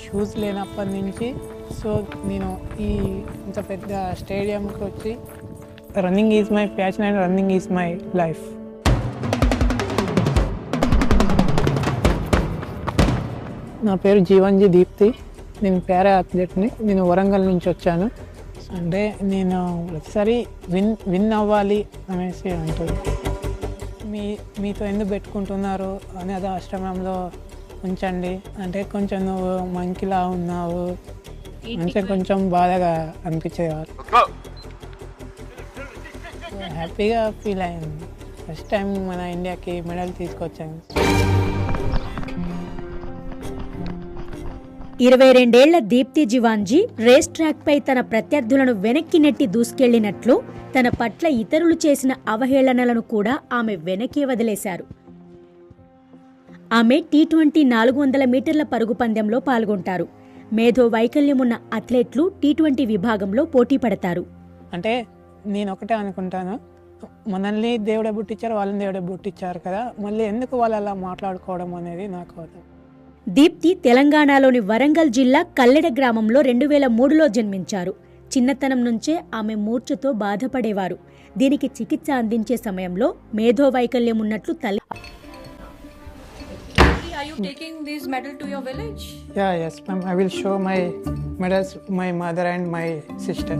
Shoes లేనప్పటి నుంచి so నేను ఈ ఇంత పెద్ద స్టేడియంకి వచ్చి running is my passion and running is my life. నా పేరు జీవన్జీ దీప్తి. నేను పారా అథ్లెట్ని. నేను వరంగల్ నుంచి వచ్చాను. అంటే నేను ఒకసారి విన్ అవ్వాలి అనేసి అంటుంది. మీతో ఎందుకు పెట్టుకుంటున్నారు అనేది ఆశ్రమంలో ఉంచండి అంటే కొంచెం నువ్వు మంకిలా ఉన్నావు అంటే కొంచెం బాధగా అనిపించేవారు. హ్యాపీగా ఫీల్ అయ్యింది. ఫస్ట్ టైం మన ఇండియాకి మెడల్ తీసుకొచ్చాను. 22 ఏళ్ల దీప్తి జివాంజీ రేస్ ట్రాక్పై తన ప్రత్యర్థులను వెనక్కి నెట్టి దూసుకెళ్లినట్లు తన పట్ల ఇతరులు చేసిన అవహేళనలను కూడా ఆమె వెనకే వదిలేశారు. ఆమె T20 400 మీటర్ల పరుగు పందెంలో పాల్గొంటారు. మేధో వైకల్యమున్న అథ్లెట్లు T20 విభాగంలో పోటీ పడతారు. అంటే నేను ఒకటే అనుకుంటాను, మనల్ని దేవుడే పుట్టించారు, వాళ్ళని దేవుడే పుట్టించారు కదా, మళ్ళీ ఎందుకు వాళ్ళు అలా మాట్లాడుకోవడం అనేది నాకు అర్థం. దీప్తి తెలంగాణలోని వరంగల్ జిల్లా కల్లెడ గ్రామంలో 2003లో జన్మించారు. చిన్నతనం నుంచే ఆమె మూర్ఛతో బాధపడేవారు. దీనికి చికిత్స అందించే సమయంలో మేధో వైకల్యం ఉన్నట్లు తల్లి. Are you taking this medal to your village? Yeah, yes, ma'am. I will show my medals, my mother and my sister.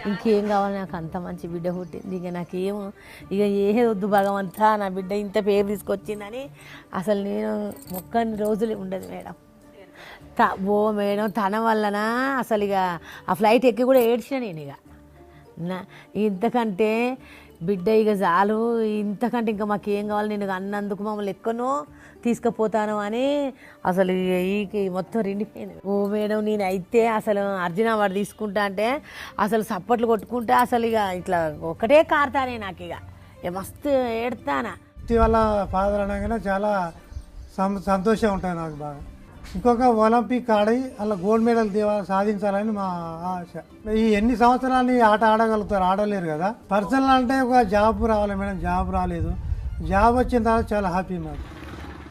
ఇంకేం కావాలి, నాకు అంత మంచి బిడ్డ పుట్టింది, ఇక నాకేమో ఇక ఏ వద్దు భగవంతా, నా బిడ్డ ఇంత పేరు తీసుకొచ్చిందని అసలు నేను మొక్కని రోజులు ఉండదు మేడం. మేడం తన వలన అసలు ఇక ఆ ఫ్లైట్ ఎక్కి కూడా ఏడ్చిన నేను. ఇక ఇంతకంటే బిడ్డ ఇక చాలు, ఇంతకంటే ఇంకా మాకేం కావాలి, నేను అన్నందుకు మమ్మల్ని ఎక్కనో తీసుకుపోతాను అని అసలు ఈ మొత్తం రెండిపోయింది. మేడం నేను అయితే అసలు అర్జున అవార్డు తీసుకుంటా అంటే అసలు సప్పట్లు కొట్టుకుంటా అసలు ఇక ఇట్లా ఒకటే కారుతానే నాకు ఇక మస్తు ఏడతానా. వాళ్ళ ఫాదర్ అనగానే చాలా సంతోషం ఉంటుంది నాకు బాగా. ఇంకొక ఒలింపిక్ ఆడి అలా గోల్డ్ మెడల్ సాధించాలని మా ఆశ. ఈ ఎన్ని సంవత్సరాలు ఆట ఆడగలుగుతారు, ఆడలేరు కదా. పర్సనల్ అంటే ఒక జాబ్ రావాలి మేడం, జాబ్ రాలేదు. జాబ్ వచ్చిన తర్వాత చాలా హ్యాపీ మాకు.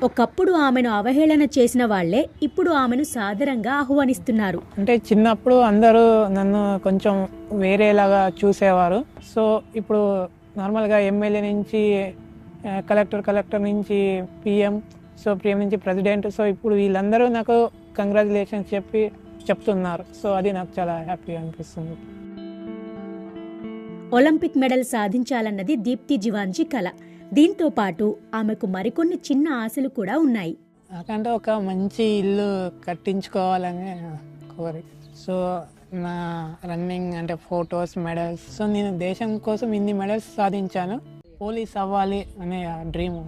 ఒకప్పుడు ఆమెను అవహేళన చేసిన వాళ్లే ఇప్పుడు ఆమెను సాదరంగా ఆహ్వానిస్తున్నారు. అంటే చిన్నప్పుడు అందరూ నన్ను కొంచెం వేరేలాగా చూసేవారు. సో ఇప్పుడు నార్మల్గా ఎమ్మెల్యే నుంచి కలెక్టర్ నుంచి పిఎం, సో పిఎం నుంచి ప్రెసిడెంట్, సో ఇప్పుడు వీళ్ళందరూ నాకు కంగ్రాచులేషన్స్ చెప్తున్నారు. సో అది నాకు చాలా హ్యాపీగా అనిపిస్తుంది. ఒలింపిక్ మెడల్ సాధించాలన్నది దీప్తి జివాంజీ కల. దీంతో పాటు ఆమెకు మరికొన్ని చిన్న ఆశలు కూడా ఉన్నాయి. నాకంటే ఒక మంచి ఇల్లు కట్టించుకోవాలని కోరిక. సో నా రన్నింగ్ అంటే ఫొటోస్, మెడల్స్, సో నేను దేశం కోసం ఇన్ని మెడల్స్ సాధించాను. పోలీస్ అవ్వాలి అనే డ్రీమ్.